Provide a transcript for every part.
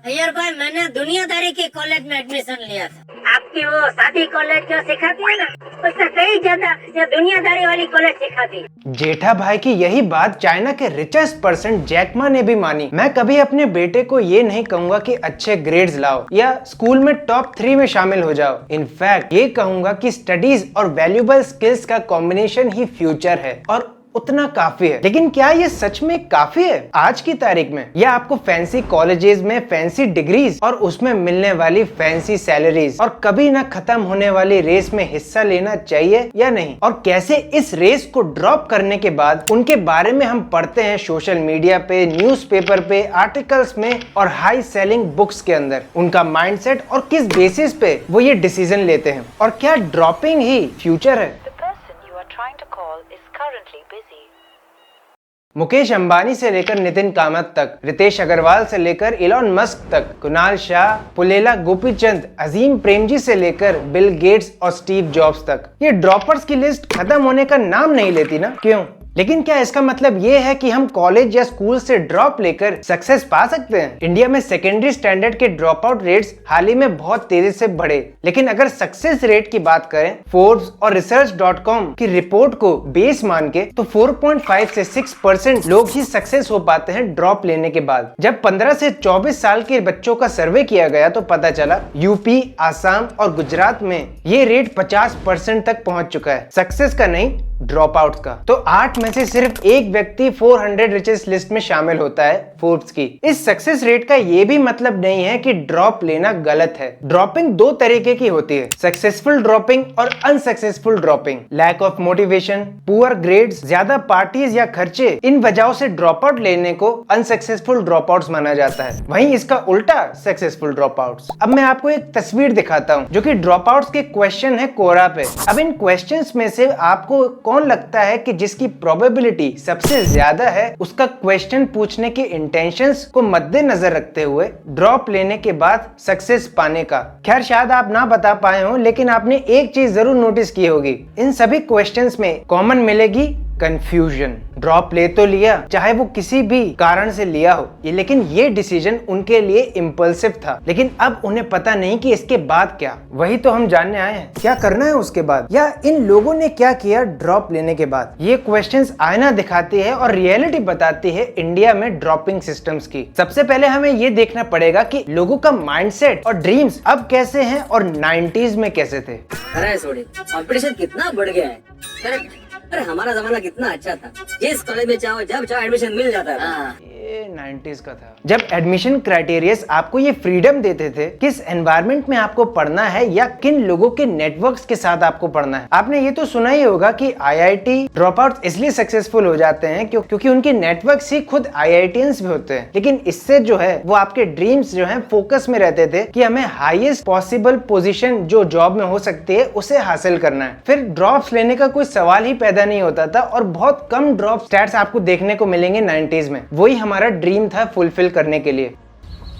यार भाई, मैंने दुनियादारी के कॉलेज में एडमिशन लिया था। आपकी वो शादी कॉलेज जो सिखाती है ना, उससे कई ज्यादा ये दुनियादारी वाली कॉलेज सिखाती है। जेठा भाई की यही बात चाइना के रिचेस्ट पर्सन जैक मा ने भी मानी। मैं कभी अपने बेटे को ये नहीं कहूंगा कि अच्छे ग्रेड्स लाओ या स्कूल में टॉप 3 में शामिल हो जाओ। इनफैक्ट ये कहूंगा कि स्टडीज और वैल्यूएबल स्किल्स का कॉम्बिनेशन ही फ्यूचर है और उतना काफी है। लेकिन क्या ये सच में काफी है आज की तारीख में? या आपको फैंसी कॉलेजेस में फैंसी डिग्रीज और उसमें मिलने वाली फैंसी सैलरीज और कभी ना खत्म होने वाली रेस में हिस्सा लेना चाहिए या नहीं? और कैसे इस रेस को ड्रॉप करने के बाद उनके बारे में हम पढ़ते हैं सोशल मीडिया पे, न्यूज़पेपर पे, आर्टिकल्स में और हाई सेलिंग बुक्स के अंदर। उनका माइंडसेट और किस बेसिस पे वो ये डिसीजन लेते हैं और क्या ड्रॉपिंग ही फ्यूचर है? मुकेश अंबानी से लेकर नितिन कामत तक, रितेश अग्रवाल से लेकर इलॉन मस्क तक, कुणाल शाह, पुलेला गोपीचंद, अजीम प्रेमजी से लेकर बिल गेट्स और स्टीव जॉब्स तक, ये ड्रॉपर्स की लिस्ट खत्म होने का नाम नहीं लेती ना? क्यों? लेकिन क्या इसका मतलब ये है कि हम कॉलेज या स्कूल से ड्रॉप लेकर सक्सेस पा सकते हैं? इंडिया में सेकेंडरी स्टैंडर्ड के ड्रॉप आउट रेट्स हाल ही में बहुत तेजी से बढ़े, लेकिन अगर सक्सेस रेट की बात करें फोर्ब्स और research.com की रिपोर्ट को बेस मान के, तो 4.5 से 6% लोग ही सक्सेस हो पाते हैं ड्रॉप लेने के बाद। जब 15 से 24 साल के बच्चों का सर्वे किया गया तो पता चला यूपी, आसाम और गुजरात में ये रेट 50% तक पहुंच चुका है। सक्सेस का नहीं, ड्रॉप आउट का। तो 8 में से सिर्फ एक व्यक्ति 400 रिचेस्ट लिस्ट में शामिल होता है फोर्ब्स की। इस सक्सेस रेट का ये भी मतलब नहीं है कि ड्रॉप लेना गलत है। ड्रॉपिंग दो तरीके की होती है, सक्सेसफुल ड्रॉपिंग और unsuccessful dropping. Lack of motivation, poor grades, ज्यादा पार्टीज या खर्चे, इन वजहों से ड्रॉप आउट लेने को अनसक्सेसफुल ड्रॉप आउट माना जाता है। वहीं इसका उल्टा सक्सेसफुल ड्रॉप आउट। अब मैं आपको एक तस्वीर दिखाता हूँ जो कि ड्रॉप आउट के क्वेश्चन है कोरा पे। अब इन क्वेश्चन में से आपको कौन लगता है कि जिसकी प्रोबेबिलिटी सबसे ज्यादा है उसका क्वेश्चन पूछने के इंटेंशंस को मद्देनजर रखते हुए ड्रॉप लेने के बाद सक्सेस पाने का? खैर शायद आप ना बता पाए हो, लेकिन आपने एक चीज जरूर नोटिस की होगी, इन सभी क्वेश्चंस में कॉमन मिलेगी कंफ्यूजन। ड्रॉप ले तो लिया, चाहे वो किसी भी कारण से लिया हो, लेकिन ये डिसीजन उनके लिए इम्पल्सिव था। लेकिन अब उन्हें पता नहीं कि इसके बाद क्या। वही तो हम जानने आए हैं, क्या करना है उसके बाद, या इन लोगों ने क्या किया ड्रॉप लेने के बाद। ये क्वेश्चंस आईना दिखाती है और रियलिटी बताती है इंडिया में ड्रॉपिंग सिस्टम्स की। सबसे पहले हमें ये देखना पड़ेगा कि लोगों का माइंडसेट और ड्रीम्स अब कैसे हैं और 90s में कैसे थे। अरे सोडी, कंपटीशन कितना बढ़ गया है। करेक्ट। अरे हमारा जमाना कितना अच्छा था, जिस कॉलेज में चाहो जब चाहो एडमिशन मिल जाता था। ये 90s का था, जब एडमिशन क्राइटेरियाज आपको ये फ्रीडम देते थे किस एनवायरनमेंट में आपको पढ़ना है या किन लोगों के नेटवर्क्स के साथ आपको पढ़ना है। आपने ये तो सुना ही होगा कि आईआईटी ड्रॉप आउट इसलिए सक्सेसफुल हो जाते हैं क्योंकि उनके नेटवर्क्स ही खुद आईआईटीएंस भी होते हैं। लेकिन इससे जो है वो आपके ड्रीम्स जो है फोकस में रहते थे कि हमें हाईएस्ट पॉसिबल पोजीशन जो जॉब में हो सकती है उसे हासिल करना है। फिर ड्रॉप्स लेने का कोई सवाल ही पैदा नहीं होता था और बहुत कम ड्रॉप स्टैट्स आपको देखने को मिलेंगे 90s में। वही हमारा ड्रीम था फुलफिल करने के लिए।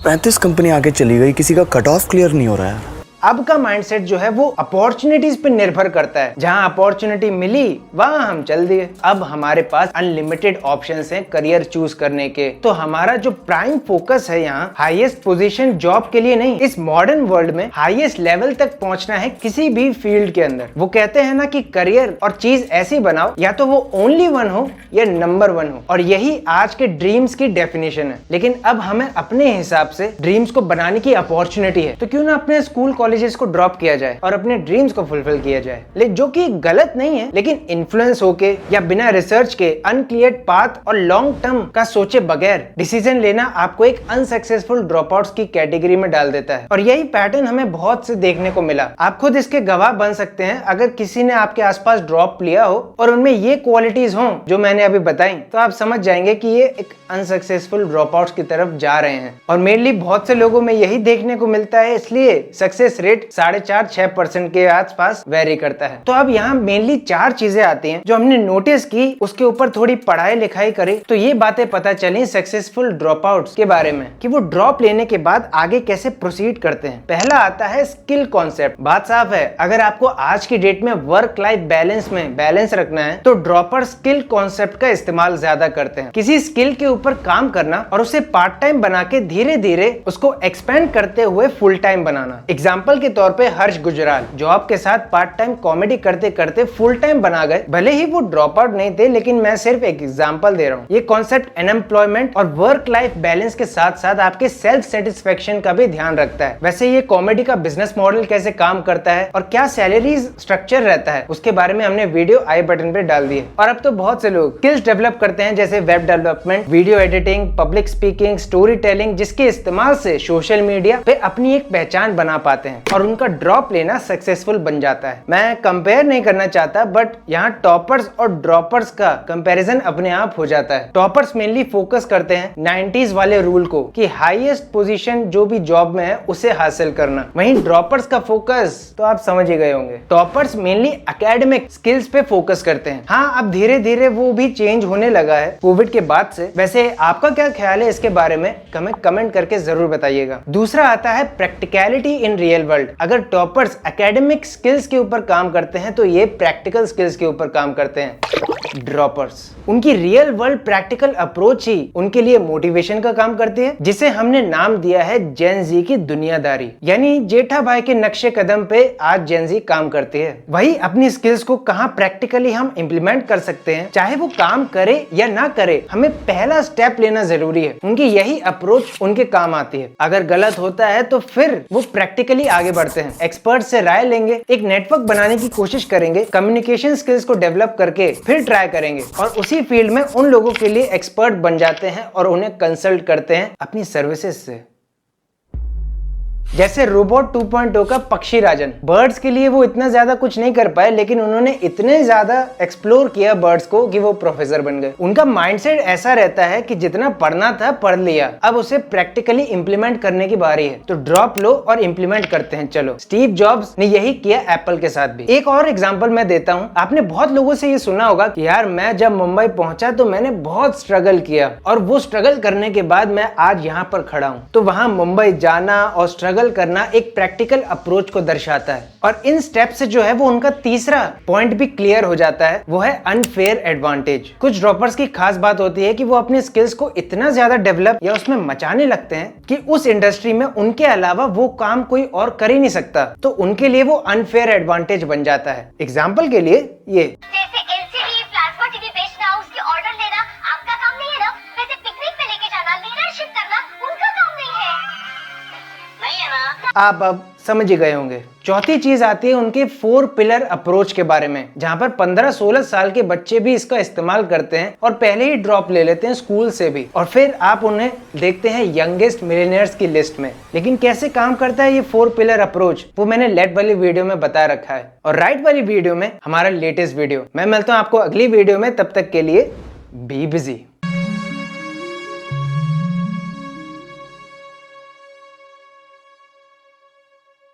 35 कंपनी आगे चली गई, किसी का कट ऑफ क्लियर नहीं हो रहा है। अब का माइंडसेट जो है वो अपॉर्चुनिटीज पे निर्भर करता है। जहां अपॉर्चुनिटी मिली वहां हम चल दिए। अब हमारे पास अनलिमिटेड ऑप्शंस हैं करियर चूज करने के। तो हमारा जो प्राइम फोकस है यहाँ हाईएस्ट पोजीशन जॉब के लिए नहीं, इस मॉडर्न वर्ल्ड में हाईएस्ट लेवल तक पहुंचना है किसी भी फील्ड के अंदर। वो कहते हैं ना कि करियर और चीज ऐसी बनाओ या तो वो ओनली वन हो या नंबर 1 हो, और यही आज के ड्रीम्स की डेफिनेशन है। लेकिन अब हमें अपने हिसाब से ड्रीम्स को बनाने की अपॉर्चुनिटी है, तो क्यों ना अपने स्कूल कॉलेजेस को ड्रॉप किया जाए और अपने ड्रीम्स को फुलफिल किया जाए। लेकिन जो कि गलत नहीं है, लेकिन इन्फ्लुएंस होके या बिना रिसर्च के अनक्लियर पाथ और लॉन्ग टर्म का सोचे बगैर डिसीजन लेना आपको एक अनसक्सेसफुल ड्रॉप आउट्स की कैटेगरी में डाल देता है। और यही पैटर्न हमें बहुत से देखने को मिला। आप खुद इसके गवाह बन सकते हैं। अगर किसी ने आपके आसपास ड्रॉप लिया हो और उनमें ये क्वालिटीज हो जो मैंने अभी बताई, तो आप समझ जाएंगे कि ये एक अनसक्सेसफुल ड्रॉप आउट्स की तरफ जा रहे हैं। और मेनली बहुत से लोगों में यही देखने को मिलता है, इसलिए सक्सेस रेट 4.5-6% के आसपास वेरी करता है। तो अब यहाँ मेनली 4 चीजें आती हैं जो हमने नोटिस की, उसके ऊपर थोड़ी पढ़ाई लिखाई करी तो ये बातें पता चली सक्सेसफुल ड्रॉप आउट्स के बारे में कि वो ड्रॉप लेने के बाद आगे कैसे प्रोसीड करते हैं। पहला आता है स्किल कॉन्सेप्ट। बात साफ है, अगर आपको आज की डेट में वर्क लाइफ बैलेंस में बैलेंस रखना है तो ड्रॉपर स्किल कॉन्सेप्ट का इस्तेमाल ज्यादा करते हैं। किसी स्किल के ऊपर काम करना और उसे पार्ट टाइम बना के धीरे धीरे उसको एक्सपेंड करते हुए फुल टाइम बनाना। एग्जाम्पल के तौर पे हर्ष गुजराल जॉब के साथ पार्ट टाइम कॉमेडी करते करते फुल टाइम बना गए। भले ही वो ड्रॉप आउट नहीं थे, लेकिन मैं सिर्फ एक एग्जाम्पल दे रहा हूँ। ये कॉन्सेप्ट अनएम्प्लॉयमेंट और वर्क लाइफ बैलेंस के साथ साथ आपके सेल्फ सेटिस्फेक्शन का भी ध्यान रखता है। वैसे ये कॉमेडी का बिजनेस मॉडल कैसे काम करता है और क्या सैलरी स्ट्रक्चर रहता है उसके बारे में हमने वीडियो आई बटन पे डाल दी है। और अब तो बहुत से लोग स्किल्स डेवलप करते हैं जैसे web development, video editing, public speaking, story telling, जिसके इस्तेमाल से सोशल मीडिया पे अपनी एक पहचान बना पाते हैं और उनका ड्रॉप लेना सक्सेसफुल बन जाता है। मैं कंपेयर नहीं करना चाहता, बट यहाँ टॉपर्स और ड्रॉपर्स का कंपैरिजन अपने आप हो जाता है। टॉपर्स मेनली फोकस करते हैं 90s वाले रूल को कि हाईएस्ट पोजीशन जो भी जॉब में है उसे हासिल करना। वहीं ड्रॉपर्स का फोकस तो आप समझ ही गए होंगे। टॉपर्स मेनली एकेडमिक स्किल्स पे फोकस करते हैं। हाँ, अब धीरे धीरे वो भी चेंज होने लगा है कोविड के बाद से। वैसे आपका क्या ख्याल है इसके बारे में कमेंट करके जरूर बताइएगा। दूसरा आता है प्रैक्टिकलिटी इन रियल वर्ल्ड। अगर टॉपर्स एकेडमिक स्किल्स के ऊपर काम करते हैं तो ये प्रैक्टिकल स्किल्स के ऊपर काम करते हैं ड्रॉपर्स। उनकी रियल वर्ल्ड प्रैक्टिकल अप्रोच ही उनके लिए मोटिवेशन का काम करती है, जिसे हमने नाम दिया है जेन जी की दुनियादारी। यानी जेठा भाई के नक्शे कदम पे आज जेन जी काम करती है। वही अपनी स्किल्स को कहां प्रैक्टिकली हम इंप्लीमेंट कर सकते हैं, चाहे वो काम करे या ना करे, हमें पहला स्टेप लेना जरूरी है। उनकी यही अप्रोच उनके काम आती है। अगर गलत होता है तो फिर वो प्रैक्टिकली आगे बढ़ते हैं, एक्सपर्ट से राय लेंगे, एक नेटवर्क बनाने की कोशिश करेंगे, कम्युनिकेशन स्किल्स को डेवलप करके फिर ट्राई करेंगे और उसी फील्ड में उन लोगों के लिए एक्सपर्ट बन जाते हैं और उन्हें कंसल्ट करते हैं अपनी सर्विसेज से। जैसे रोबोट 2.0 का पक्षी राजन। बर्ड्स के लिए वो इतना ज्यादा कुछ नहीं कर पाए, लेकिन उन्होंने इतने ज्यादा एक्सप्लोर किया बर्ड्स को कि वो प्रोफेसर बन गए। उनका माइंडसेट ऐसा रहता है कि जितना पढ़ना था पढ़ लिया, अब उसे प्रैक्टिकली इंप्लीमेंट करने की बारी है, तो ड्रॉप लो और इंप्लीमेंट करते हैं। चलो, स्टीव जॉब्स ने यही किया एप्पल के साथ भी। एक और एग्जाम्पल मैं देता हूँ। आपने बहुत लोगों से ये सुना होगा कि यार मैं जब मुंबई पहुंचा तो मैंने बहुत स्ट्रगल किया और वो स्ट्रगल करने के बाद मैं आज यहाँ पर खड़ा हूँ। तो वहां मुंबई जाना और स्ट्रगल करना एक प्रैक्टिकल अप्रोच को दर्शाता है। और इन स्टेप से जो है वो उनका तीसरा पॉइंट भी क्लियर हो जाता है, वो है अनफेयर एडवांटेज। कुछ ड्रॉपर्स की खास बात होती है कि वो अपने स्किल्स को इतना ज्यादा डेवलप या उसमें मचाने लगते हैं कि उस इंडस्ट्री में उनके अलावा वो काम कोई और कर ही नहीं सकता, तो उनके लिए वो अनफेयर एडवांटेज बन जाता है। एग्जाम्पल के लिए ये आप अब समझ ही गए होंगे। चौथी चीज आती है उनके 4 पिलर अप्रोच के बारे में, जहां पर 15-16 साल के बच्चे भी इसका इस्तेमाल करते हैं और पहले ही ड्रॉप ले लेते हैं स्कूल से भी, और फिर आप उन्हें देखते हैं यंगेस्ट मिलियनेयर्स की लिस्ट में। लेकिन कैसे काम करता है ये 4 पिलर अप्रोच, वो मैंने लेफ्ट वाली वीडियो में बता रखा है और राइट वाली वीडियो में हमारा लेटेस्ट वीडियो। मैं मिलता हूँ आपको अगली वीडियो में, तब तक के लिए बी बिजी।